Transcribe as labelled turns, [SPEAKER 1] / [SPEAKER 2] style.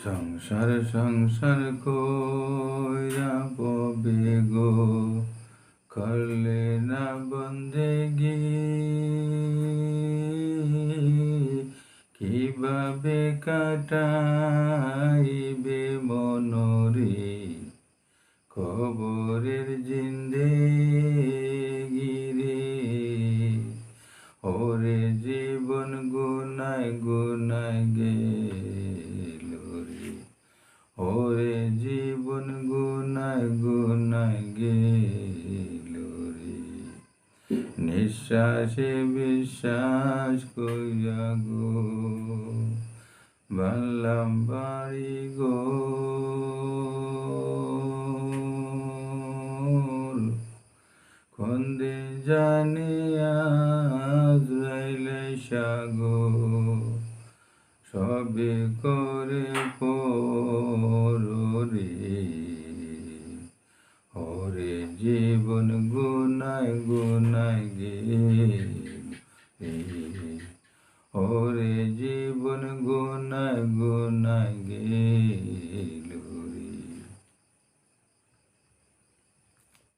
[SPEAKER 1] সংসার সংসার কইরা পবে গো, করলে না বন্দেগি। কিভাবে কাটাইবে মনরে কবরের জিন্দেগি রে। ওরে জীবন গুনায় গুনায় গেল রে, ওরে জীবন গুনায় গুনায় গেল রে। নিঃশ্বাসে বিশ্বাস কইরা গো, বানলাম বাড়ি গো। কোনদিন জানি আজরাইলে সাগো, সবে করে পরে। ওরে জীবন গুনায় গুনায় গেল রে, ওরে জীবন গুনায় গুনায় গেল।